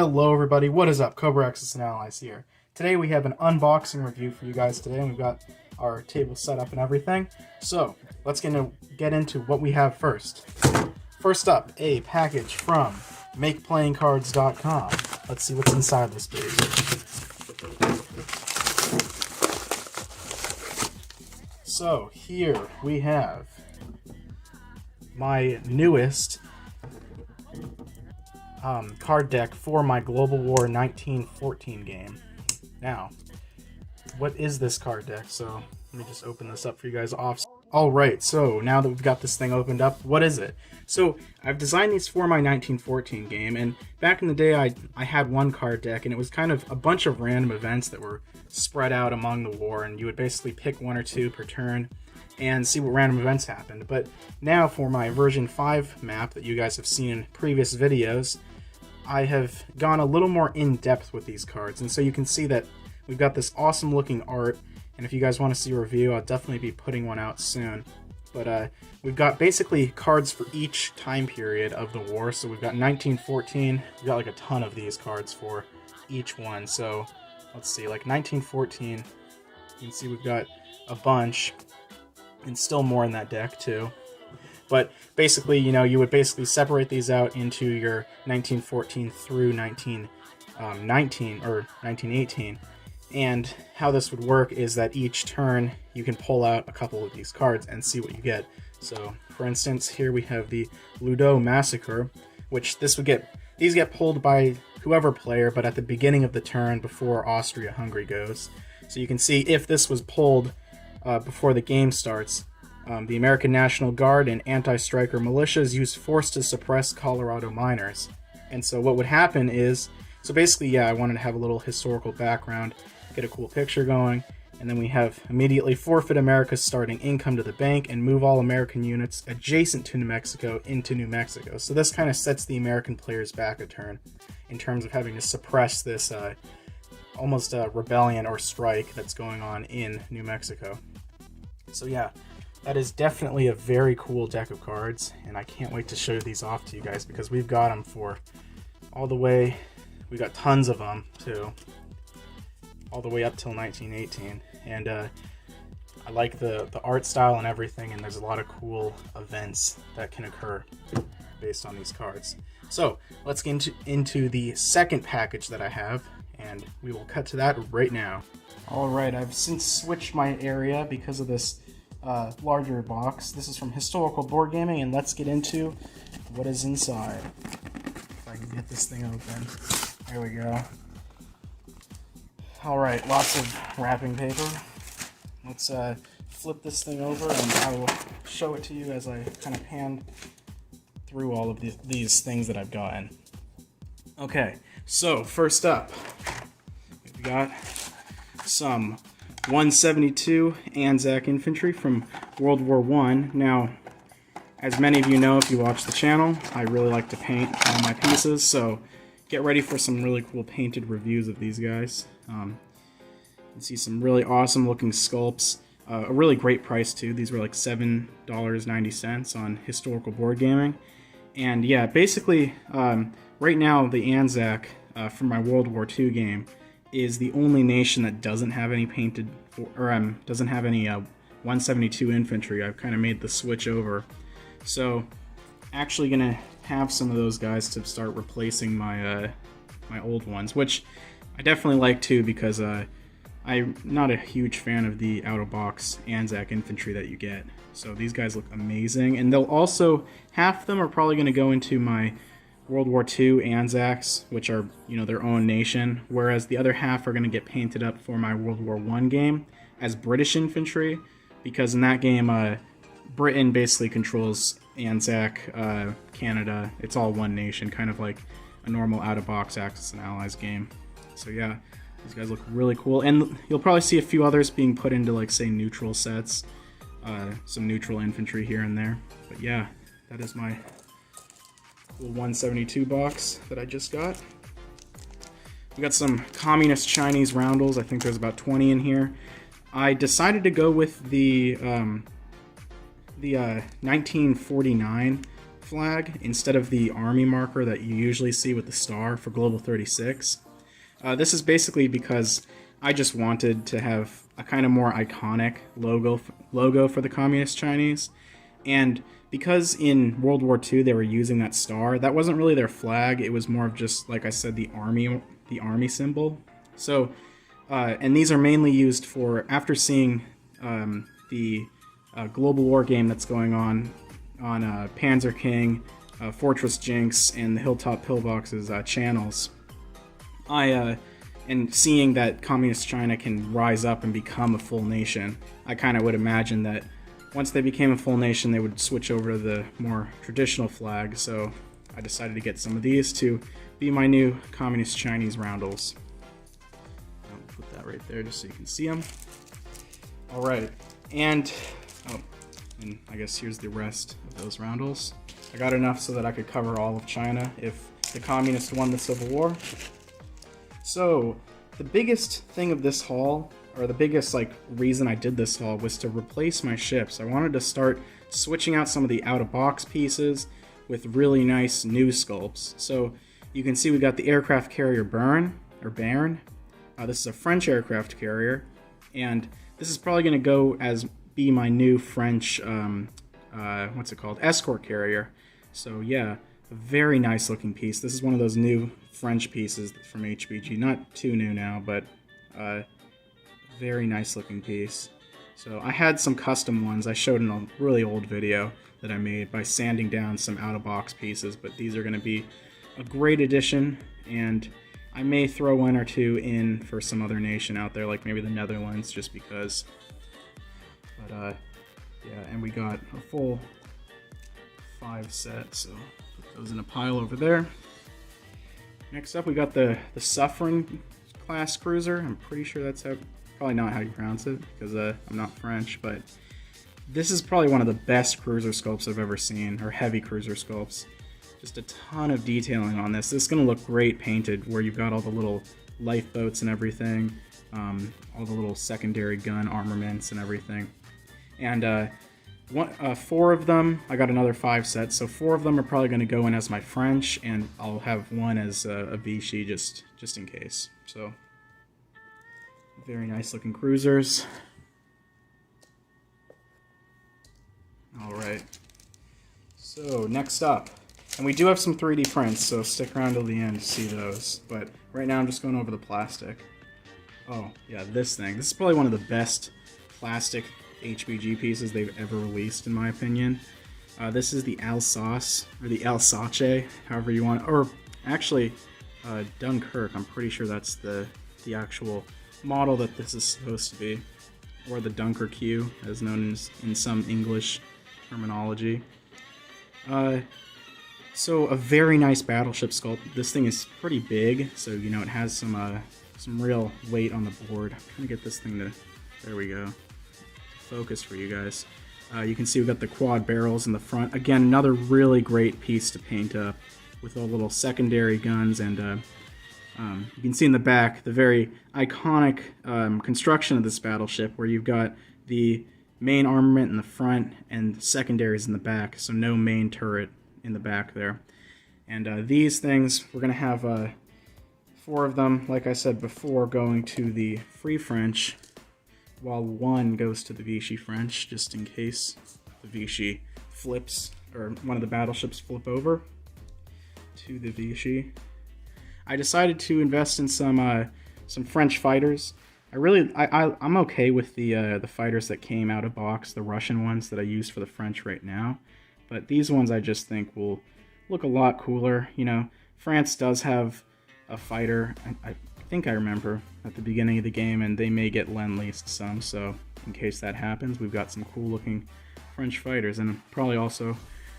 Hello everybody, what is up? Cobra Axis and Allies here. Today we have an unboxing review for you guys today, and we've got our table set up and everything. So, let's get into what we have first. First up, a package from MakePlayingCards.com. Let's see what's inside this baby. So, here we have my newest card deck for my Global War 1914 game. Now, what is this card deck? So let me just open this up for you guys off. Alright, so now that we've got this thing opened up, what is it? So I've designed these for my 1914 game, and back in the day I had one card deck, and it was kind of a bunch of random events that were spread out among the war, and you would basically pick one or two per turn and see what random events happened. But now for my version 5 map that you guys have seen in previous videos, I have gone a little more in-depth with these cards, and so you can see that we've got this awesome looking art, and if you guys want to see a review, I'll definitely be putting one out soon. But we've got basically cards for each time period of the war. So we've got 1914, we've got like a ton of these cards for each one. So let's see, like 1914, you can see we've got a bunch, and still more in that deck too. But basically, you know, you would basically separate these out into your 1914 through 1919 or 1918. And how this would work is that each turn you can pull out a couple of these cards and see what you get. So, for instance, here we have the Ludo Massacre, which these get pulled by whoever player, but at the beginning of the turn before Austria-Hungary goes. So you can see if this was pulled before the game starts, the American National Guard and anti-striker militias used force to suppress Colorado miners. And so what would happen is, so basically, yeah, I wanted to have a little historical background, get a cool picture going, and then we have immediately forfeit America's starting income to the bank and move all American units adjacent to New Mexico into New Mexico. So this kind of sets the American players back a turn in terms of having to suppress this almost a rebellion or strike that's going on in New Mexico. So yeah, that is definitely a very cool deck of cards, and I can't wait to show these off to you guys because we've got them for all the way, we got tons of them too, all the way up till 1918, and I like the art style and everything, and there's a lot of cool events that can occur based on these cards. So let's get into the second package that I have, and we will cut to that right now. Alright, I've since switched my area because of this larger box. This is from Historical Board Gaming, and let's get into what is inside. If I can get this thing open. There we go. Alright, lots of wrapping paper. Let's flip this thing over, and I will show it to you as I kind of pan through all of these things that I've gotten. Okay, so first up, we've got some 172 Anzac infantry from World War I. Now, as many of you know if you watch the channel, I really like to paint all my pieces, so get ready for some really cool painted reviews of these guys. You can see some really awesome looking sculpts, a really great price too. These were like $7.90 on Historical Board Gaming. And yeah, basically, right now the Anzac from my World War II game is the only nation that doesn't have any painted, or doesn't have any 172 infantry. I've kind of made the switch over. So, actually gonna have some of those guys to start replacing my my old ones, which I definitely like too, because I'm not a huge fan of the out-of-box Anzac infantry that you get. So these guys look amazing, and they'll also, half of them are probably gonna go into my World War II Anzacs, which are, you know, their own nation, whereas the other half are going to get painted up for my World War I game as British infantry, because in that game, Britain basically controls Anzac, Canada. It's all one nation, kind of like a normal out-of-box Axis and Allies game. So yeah, these guys look really cool, and you'll probably see a few others being put into, like, say, neutral sets, some neutral infantry here and there. But yeah, that is my 172 box that I just got. We got some communist Chinese roundels. I think there's about 20 in here. I decided to go with the 1949 flag instead of the Army marker that you usually see with the star for Global 36. This is basically because I just wanted to have a kind of more iconic logo for the Communist Chinese, and because in World War II they were using that star, that wasn't really their flag. It was more of just, like I said, the army symbol. So, and these are mainly used for, after seeing the global war game that's going on Panzer King, Fortress Jinx, and the Hilltop Pillbox's channels. And seeing that Communist China can rise up and become a full nation, I kind of would imagine that once they became a full nation, they would switch over to the more traditional flag. So I decided to get some of these to be my new Communist Chinese roundels. I'll put that right there just so you can see them. All right, and I guess here's the rest of those roundels. I got enough so that I could cover all of China if the communists won the Civil War. So, the biggest thing of this haul, or the biggest reason I did this haul, was to replace my ships. I wanted to start switching out some of the out-of-box pieces with really nice new sculpts. So, you can see we got the aircraft carrier Baron. This is a French aircraft carrier, and this is probably going to be my new French, escort carrier. So yeah, a very nice looking piece. This is one of those new French pieces from HBG. Not too new now, but very nice looking piece. So I had some custom ones I showed in a really old video that I made by sanding down some out-of-box pieces, but these are going to be a great addition, and I may throw one or two in for some other nation out there, like maybe the Netherlands, just because. But yeah, and we got a full 5 sets, so put those in a pile over there. Next up, we got the Suffren class cruiser. I'm pretty sure that's probably not how you pronounce it, because I'm not French, but this is probably one of the best cruiser sculpts I've ever seen, or heavy cruiser sculpts. Just a ton of detailing on this. This is going to look great painted, where you've got all the little lifeboats and everything, all the little secondary gun armaments and everything. And 4 of them, I got another 5 sets, so 4 of them are probably going to go in as my French, and I'll have one as a Vichy just in case. So, very nice looking cruisers. Alright, so next up, and we do have some 3D prints, so stick around till the end to see those, but right now I'm just going over the plastic. Oh, yeah, this thing. This is probably one of the best plastic HBG pieces they've ever released, in my opinion. This is the Alsace, or the Alsace, however you want, or actually, Dunkirk. I'm pretty sure that's the actual model that this is supposed to be, or the Dunkirk Q, as known as in some English terminology. So a very nice battleship sculpt. This thing is pretty big, so you know it has some real weight on the board. I'm trying to get this thing to, there we go, focus for you guys. You can see we've got the quad barrels in the front. Again, another really great piece to paint up with all the little secondary guns, and you can see in the back the very iconic construction of this battleship, where you've got the main armament in the front and secondaries in the back, so no main turret in the back there. And these things, we're going to have 4 of them, like I said before, going to the Free French, while 1 goes to the Vichy French, just in case the Vichy flips, or one of the battleships flip over to the Vichy. I decided to invest in some French fighters. I'm okay with the fighters that came out of box, the Russian ones that I use for the French right now. But these ones I just think will look a lot cooler. You know, France does have a fighter, I think I remember, at the beginning of the game, and they may get Lend-Leased some, so in case that happens, we've got some cool looking French fighters, and probably also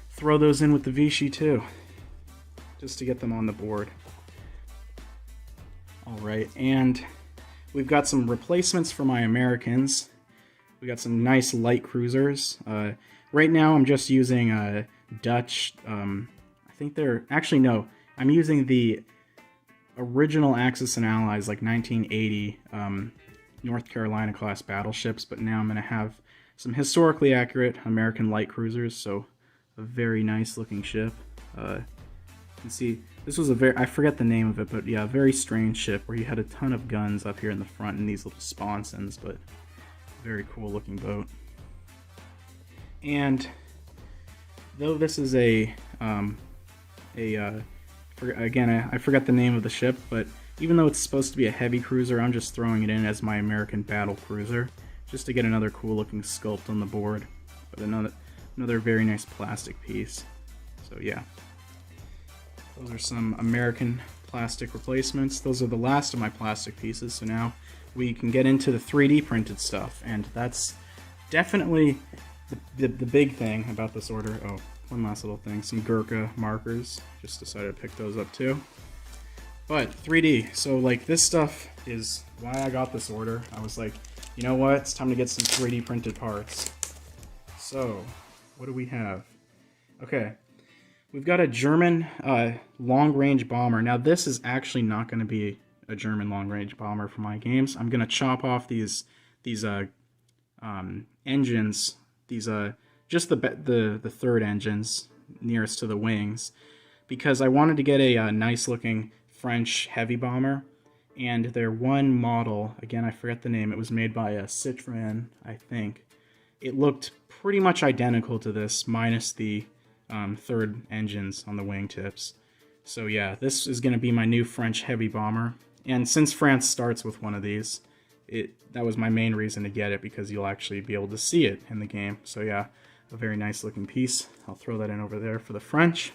throw those in with the Vichy too, just to get them on the board. Alright, and we've got some replacements for my Americans. We got some nice light cruisers. Right now I'm just using Dutch, I think they're, actually no, I'm using the original Axis and Allies, like 1980 North Carolina class battleships, but now I'm going to have some historically accurate American light cruisers, so a a very nice looking ship. You can see this was I forget the name of it, but yeah, a very strange ship where you had a ton of guns up here in the front and these little sponsons, but very cool looking boat. And though this is again, I forgot the name of the ship, but even though it's supposed to be a heavy cruiser, I'm just throwing it in as my American battle cruiser, just to get another cool looking sculpt on the board. But another very nice plastic piece. So yeah, those are some American plastic replacements. Those are the last of my plastic pieces, so now we can get into the 3D printed stuff, and that's definitely the big thing about this order. Oh, one last little thing, some Gurkha markers. Just decided to pick those up too. But 3D, so like this stuff is why I got this order. I was like, you know what, it's time to get some 3D printed parts. So, what do we have? Okay, we've got a German long-range bomber. Now this is actually not going to be a German long-range bomber for my games. I'm going to chop off these engines, just the third engines nearest to the wings, because I wanted to get a nice-looking French heavy bomber, and their one model, again I forget the name, it was made by Citroën, I think. It looked pretty much identical to this, minus the third engines on the wingtips. So yeah, this is going to be my new French heavy bomber, and since France starts with one of these, that was my main reason to get it, because you'll actually be able to see it in the game. So yeah, a very nice looking piece. I'll throw that in over there for the French.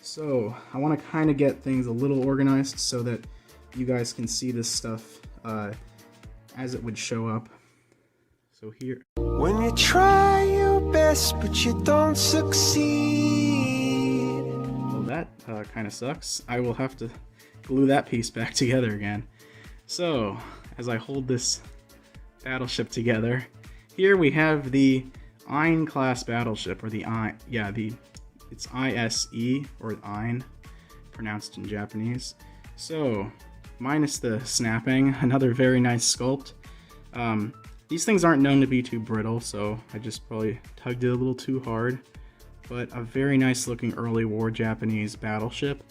So I want to kind of get things a little organized so that you guys can see this stuff as it would show up. So here. When you try your best but you don't succeed. Well, that kind of sucks. I will have to glue that piece back together again. So as I hold this battleship together, here we have the Ein class battleship, or it's ISE, or Ein, pronounced in Japanese. So, minus the snapping, another very nice sculpt. These things aren't known to be too brittle, so I just probably tugged it a little too hard. But a very nice looking early war Japanese battleship.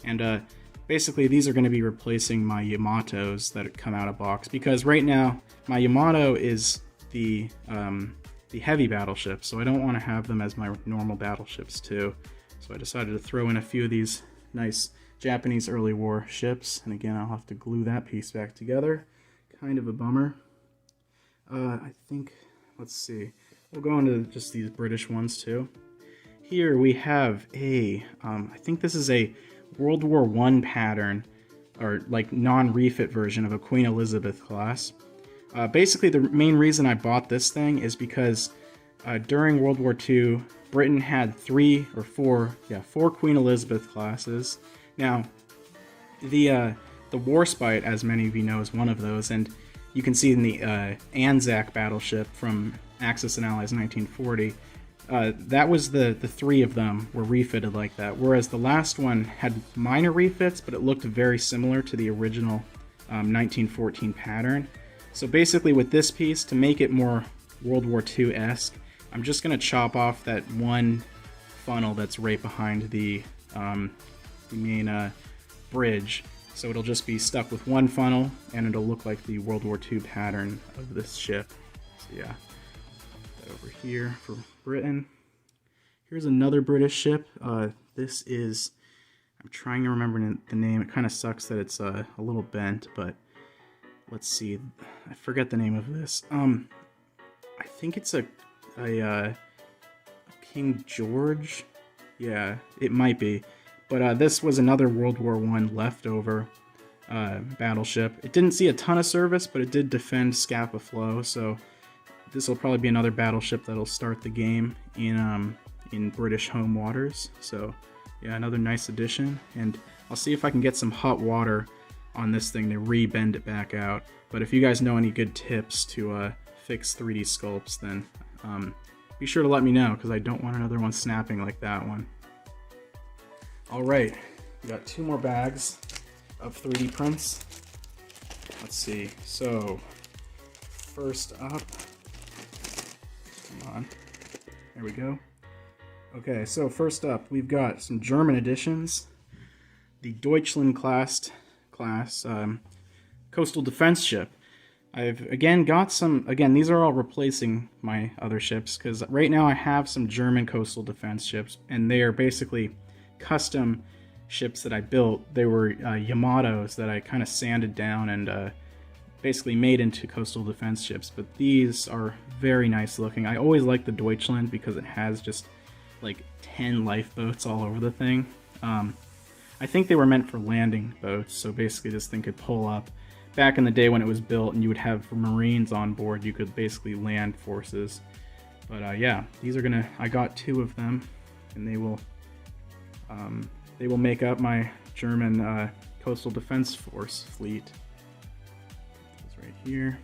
And basically these are going to be replacing my Yamatos that come out of box, because right now my Yamato is the heavy battleship, so I don't want to have them as my normal battleships too. So I decided to throw in a few of these nice Japanese early war ships, and again I'll have to glue that piece back together. Kind of a bummer. I think, let's see, we'll go into just these British ones too. Here we have I think this is a World War I pattern, or like non-refit version of a Queen Elizabeth class. Basically, the main reason I bought this thing is because during World War II, Britain had four Queen Elizabeth classes. Now, the Warspite, as many of you know, is one of those, and you can see in the Anzac battleship from Axis and Allies 1940, that was the three of them were refitted like that, whereas the last one had minor refits, but it looked very similar to the original 1914 pattern. So basically with this piece, to make it more World War II-esque, I'm just going to chop off that one funnel that's right behind the main bridge. So it'll just be stuck with one funnel, and it'll look like the World War II pattern of this ship. So yeah, put that over here for Britain. Here's another British ship. This is, I'm trying to remember the name. It kind of sucks that it's a little bent, but let's see. I forget the name of this. I think it's a King George. Yeah, it might be. But this was another World War I leftover battleship. It didn't see a ton of service, but it did defend Scapa Flow, so this will probably be another battleship that'll start the game in British home waters. So yeah, another nice addition, and I'll see if I can get some hot water on this thing to re-bend it back out. But if you guys know any good tips to fix 3D sculpts, then be sure to let me know, because I don't want another one snapping like that one. Alright, we got 2 more bags of 3D prints. Let's see, so first up, come on, there we go. Okay, so first up, we've got some German editions. The Deutschland class coastal defense ship. I've again got some. Again, these are all replacing my other ships because right now I have some German coastal defense ships, and they are basically custom ships that I built. They were Yamatos that I kind of sanded down and basically made into coastal defense ships. But these are very nice looking. I always like the Deutschland because it has just like 10 lifeboats all over the thing. I think they were meant for landing boats, so basically this thing could pull up. Back in the day when it was built and you would have Marines on board, you could basically land forces. But yeah, these are gonna, I got 2 of them, and they will make up my German coastal defense force fleet. It's right here.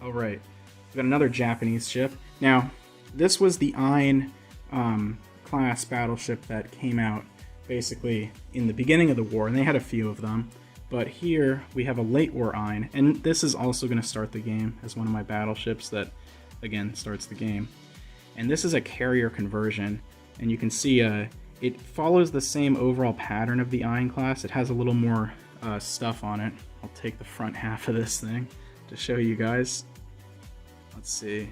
All right, we've got another Japanese ship. Now, this was the Ein class battleship that came out basically in the beginning of the war, and they had a few of them. But here we have a late war Ein, and this is also going to start the game as one of my battleships that, again, starts the game. And this is a carrier conversion, and you can see it follows the same overall pattern of the Ein class. It has a little more stuff on it. I'll take the front half of this thing to show you guys. Let's see.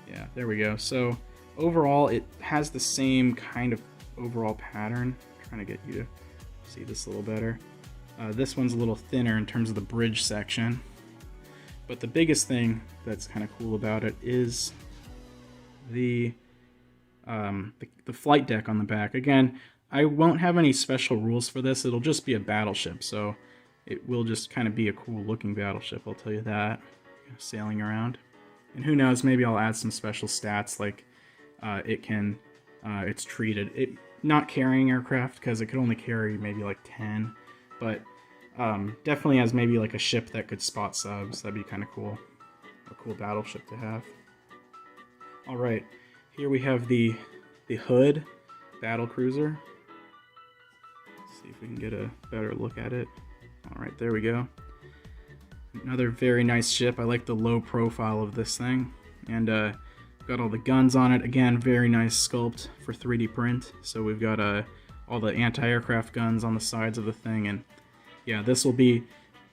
Yeah, there we go. So overall, it has the same kind of overall pattern. I'm trying to get you to see this a little better. This one's a little thinner in terms of the bridge section, but the biggest thing that's kind of cool about it is the flight deck on the back. Again, I won't have any special rules for this. It'll just be a battleship, so it will just kind of be a cool looking battleship, I'll tell you that. Sailing around, and who knows, maybe I'll add some special stats like it's treated, not carrying aircraft because it could only carry maybe like 10, but definitely has maybe like a ship that could spot subs. That'd be kind of cool, a cool battleship to have. All right, here we have the Hood battle cruiser. Let's see if we can get a better look at it. All right, there we go. Another very nice ship. I like the low profile of this thing, and got all the guns on it. Again, very nice sculpt for 3D print. So we've got all the anti-aircraft guns on the sides of the thing, and yeah, this will be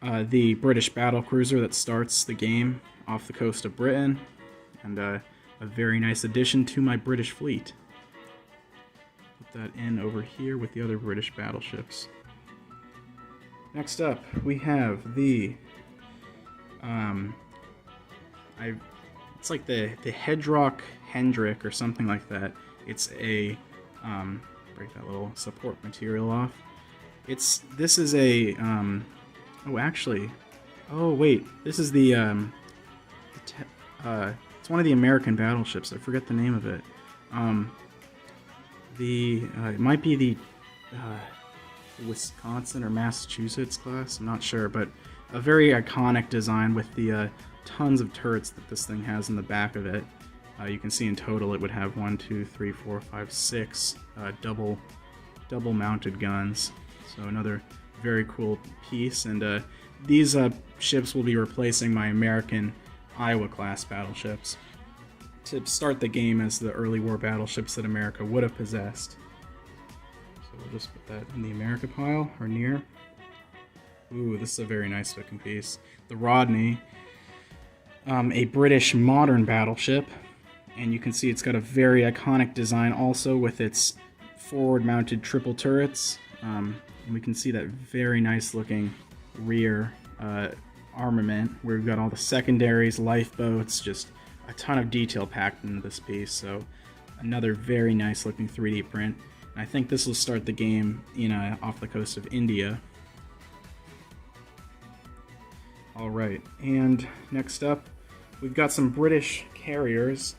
the British battle cruiser that starts the game off the coast of Britain, and a very nice addition to my British fleet. Put that in over here with the other British battleships. Next up, we have the it's like the Hedrock Hendrick or something like that. It's a break that little support material off. This is a oh wait, this is the it's one of the American battleships. I forget the name of it. It might be the Wisconsin or Massachusetts class. I'm not sure, but a very iconic design with the tons of turrets that this thing has in the back of it. You can see in total it would have 1, 2, 3, 4, 5, 6 double mounted guns. So another very cool piece, and these ships will be replacing my American Iowa class battleships to start the game as the early war battleships that America would have possessed. So we'll just put that in the America pile or near. Ooh, this is a very nice looking piece. The Rodney, a British modern battleship, and you can see it's got a very iconic design also with its forward mounted triple turrets. And we can see that very nice looking rear armament where we've got all the secondaries, lifeboats, just a ton of detail packed into this piece. So another very nice looking 3D print. And I think this will start the game off the coast of India. Alright, and next up, we've got some British carriers.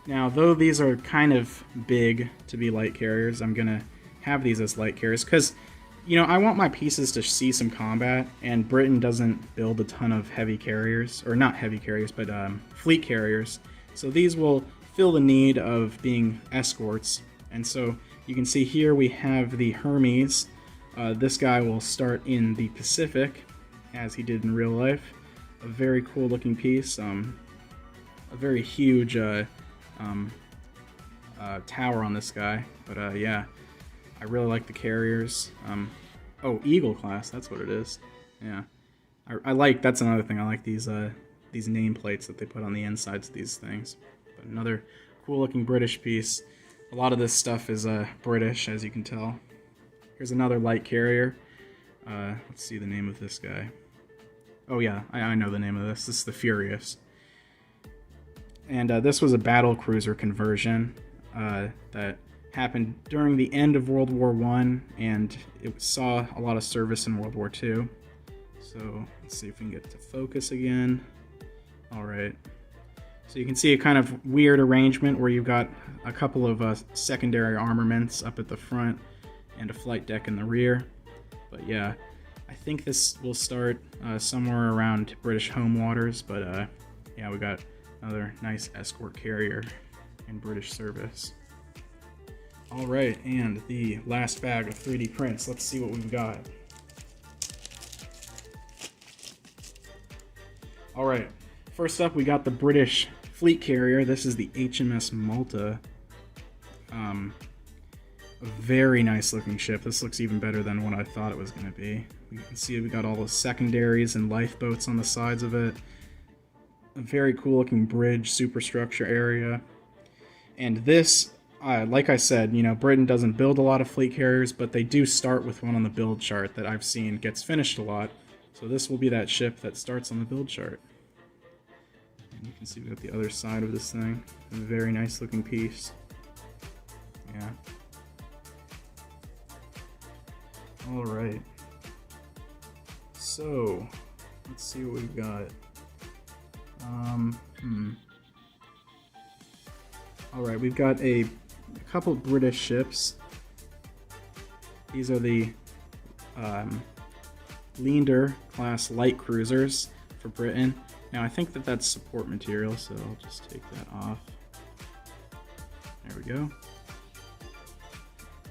Now, though these are kind of big to be light carriers, I'm going to have these as light carriers because, I want my pieces to see some combat, and Britain doesn't build a ton of heavy carriers, or not heavy carriers, but fleet carriers. So these will fill the need of being escorts. And so you can see here we have the Hermes. This guy will start in the Pacific, as he did in real life. A very cool looking piece. a very huge tower on this guy. But yeah, I really like the carriers. Oh, Eagle class, that's what it is. Yeah, I like, that's another thing. I like these nameplates that they put on the insides of these things. But another cool looking British piece. A lot of this stuff is British, as you can tell. Here's another light carrier. Let's see the name of this guy. Oh yeah, I know the name of this. This is the Furious. And this was a battle cruiser conversion that happened during the end of World War I, and it saw a lot of service in World War II. So let's see if we can get to focus again. All right. So you can see a kind of weird arrangement where you've got a couple of secondary armaments up at the front and a flight deck in the rear. But yeah, I think this will start somewhere around British home waters, but yeah, we got another nice escort carrier in British service. All right, and the last bag of 3D prints. Let's see what we've got. All right, first up we got the British fleet carrier. This is the HMS Malta. A very nice looking ship. This looks even better than what I thought it was going to be. You can see we got all the secondaries and lifeboats on the sides of it. A very cool looking bridge superstructure area. And this, like I said, you know, Britain doesn't build a lot of fleet carriers, but they do start with one on the build chart that I've seen gets finished a lot. So this will be that ship that starts on the build chart. And you can see we got the other side of this thing. A very nice looking piece. Yeah. All right. So, let's see what we've got. All right, we've got a couple British ships. These are the Leander class light cruisers for Britain. Now I think that that's support material, so I'll just take that off. There we go.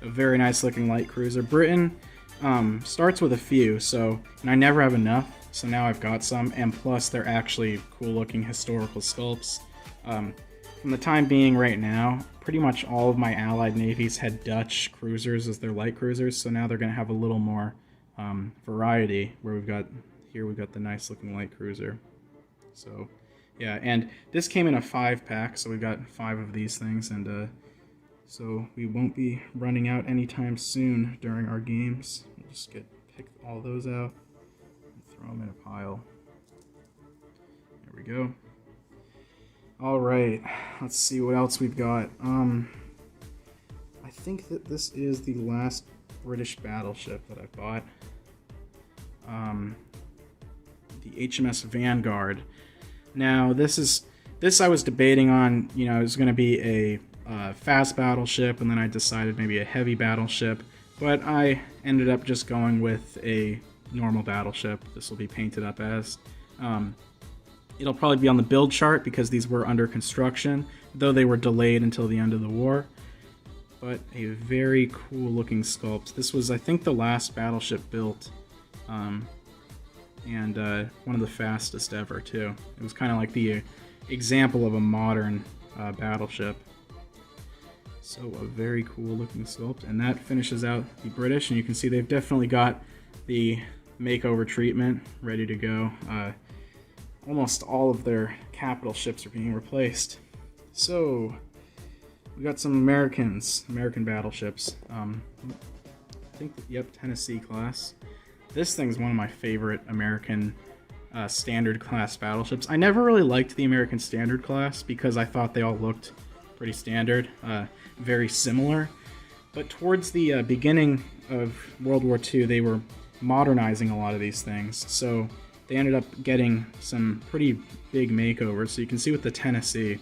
A very nice looking light cruiser. Britain starts with a few, and I never have enough, so now I've got some, and plus they're actually cool looking historical sculpts. From the time being right now, pretty much all of my allied navies had Dutch cruisers as their light cruisers, so now they're going to have a little more variety, where we've got the nice looking light cruiser. So yeah, and this came in a 5-pack, so we've got 5 of these things, and so we won't be running out anytime soon during our games. We'll just pick all those out and throw them in a pile. There we go. All right, let's see what else we've got. I think that this is the last British battleship that I bought. The HMS Vanguard. Now this I was debating on. You know, it was going to be a fast battleship, and then I decided maybe a heavy battleship, but I ended up just going with a normal battleship. This will be painted up as. It'll probably be on the build chart because these were under construction, though they were delayed until the end of the war. But a very cool looking sculpt. This was, I think, the last battleship built, and one of the fastest ever too. It was kind of like the example of a modern battleship. So a very cool looking sculpt, and that finishes out the British, and you can see they've definitely got the makeover treatment ready to go. Almost all of their capital ships are being replaced. So we got some American battleships. I think, yep, Tennessee class. This thing's one of my favorite American standard class battleships. I never really liked the American standard class because I thought they all looked pretty standard, very similar. But towards the beginning of World War II, they were modernizing a lot of these things. So they ended up getting some pretty big makeovers. So you can see with the Tennessee,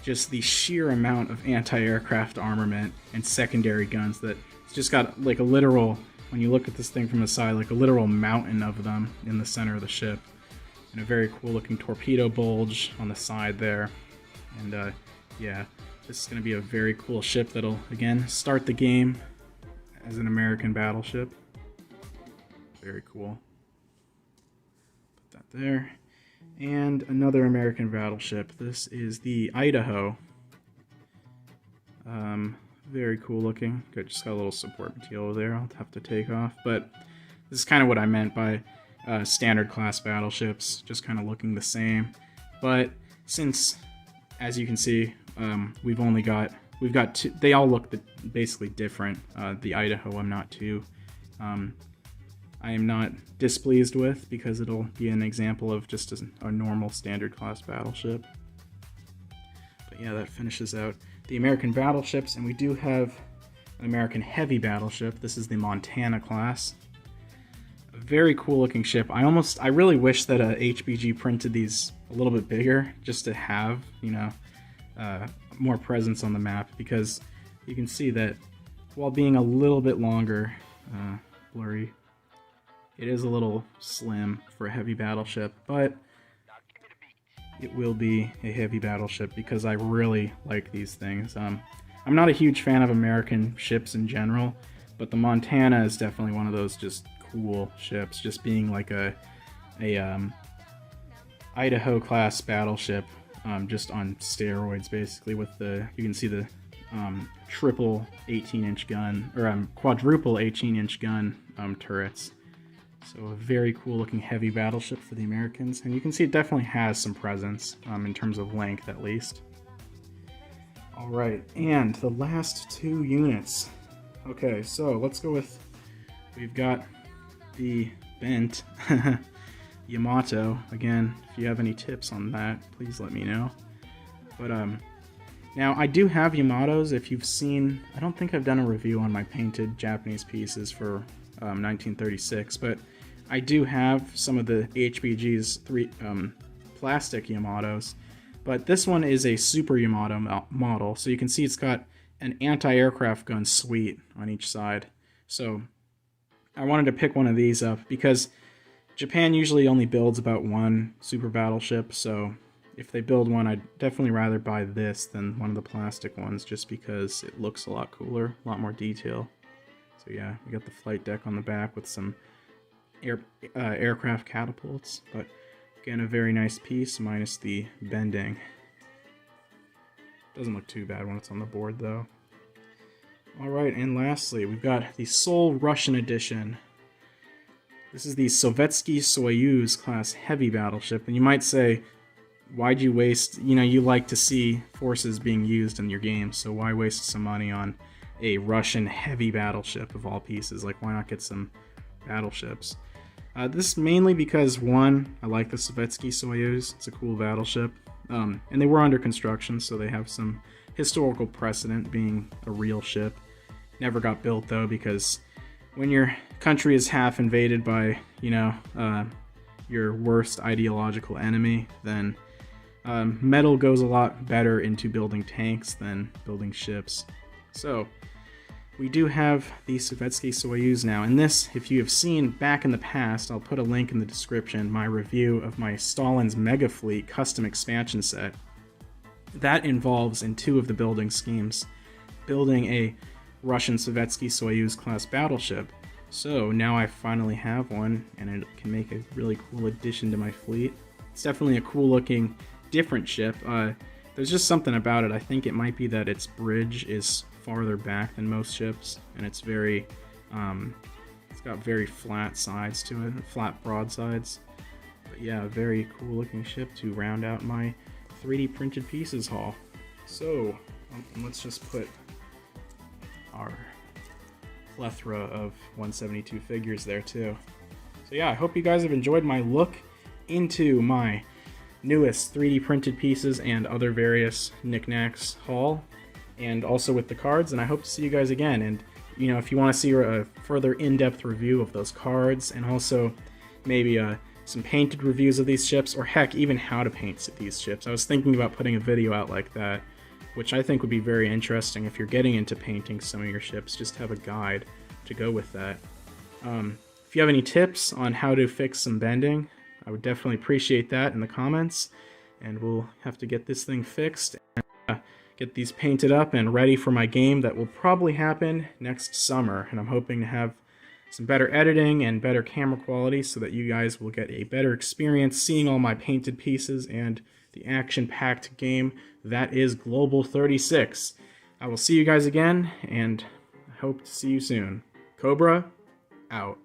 just the sheer amount of anti-aircraft armament and secondary guns that it's just got like a literal, when you look at this thing from the side, like a literal mountain of them in the center of the ship. And a very cool looking torpedo bulge on the side there. And yeah, this is going to be a very cool ship that'll, again, start the game as an American battleship. Very cool. Put that there. And another American battleship. This is the Idaho. Very cool looking. Good, just got a little support material there I'll have to take off. But this is kind of what I meant by standard class battleships, just kind of looking the same. But since, as you can see, we've got two, they all look basically different. The Idaho I'm not too I am not displeased with, because it'll be an example of just a normal standard class battleship. But yeah, that finishes out the American battleships, and we do have an American heavy battleship. This is the Montana class. A very cool looking ship. I really wish that HBG printed these a little bit bigger, just to have, you know, more presence on the map, because you can see that while being a little bit longer, blurry, it is a little slim for a heavy battleship, but it will be a heavy battleship because I really like these things. I'm not a huge fan of American ships in general, but the Montana is definitely one of those just cool ships, just being like a Idaho class battleship, just on steroids basically, with you can see the triple 18-inch gun, or quadruple 18-inch gun turrets. So a very cool looking heavy battleship for the Americans, and you can see it definitely has some presence, in terms of length at least. Alright, and the last two units. Okay, so let's go with, we've got the bent Yamato. Again, if you have any tips on that, please let me know. But now I do have Yamatos. If you've seen, I don't think I've done a review on my painted Japanese pieces for 1936, but I do have some of the HBG's plastic Yamatos, but this one is a Super Yamato model, so you can see it's got an anti-aircraft gun suite on each side. So I wanted to pick one of these up because Japan usually only builds about one super battleship, so if they build one, I'd definitely rather buy this than one of the plastic ones, just because it looks a lot cooler, a lot more detail. So yeah, we got the flight deck on the back with some aircraft catapults, but again, a very nice piece, minus the bending. Doesn't look too bad when it's on the board though. Alright, and lastly, we've got the Seoul Russian edition. This is the Sovietsky Soyuz class heavy battleship, and you might say, why'd you waste, you like to see forces being used in your game, so why waste some money on a Russian heavy battleship of all pieces? Like, why not get some battleships? This is mainly because, one, I like the Sovietsky Soyuz. It's a cool battleship. And they were under construction, so they have some historical precedent being a real ship. Never got built, though, because when your country is half invaded by, your worst ideological enemy, then metal goes a lot better into building tanks than building ships. So we do have the Sovietsky Soyuz now, and this, if you have seen back in the past, I'll put a link in the description, my review of my Stalin's Mega Fleet custom expansion set. That involves, in two of the building schemes, building a Russian Sovietsky Soyuz class battleship. So now I finally have one, and it can make a really cool addition to my fleet. It's definitely a cool looking, different ship. There's just something about it. I think it might be that its bridge is farther back than most ships, and it's very, it's got very flat sides to it, flat broadsides. But yeah, a very cool looking ship to round out my 3D printed pieces haul. So let's just put our plethora of 172 figures there too. So yeah, I hope you guys have enjoyed my look into my newest 3D printed pieces and other various knickknacks haul, and also with the cards, and I hope to see you guys again. And if you want to see a further in-depth review of those cards, and also maybe some painted reviews of these ships, or heck, even how to paint these ships, I was thinking about putting a video out like that, which I think would be very interesting if you're getting into painting some of your ships. Just have a guide to go with that. If you have any tips on how to fix some bending, I would definitely appreciate that in the comments, and we'll have to get this thing fixed and get these painted up and ready for my game that will probably happen next summer. And I'm hoping to have some better editing and better camera quality so that you guys will get a better experience seeing all my painted pieces and the action-packed game that is Global 36. I will see you guys again, and I hope to see you soon. Cobra, out.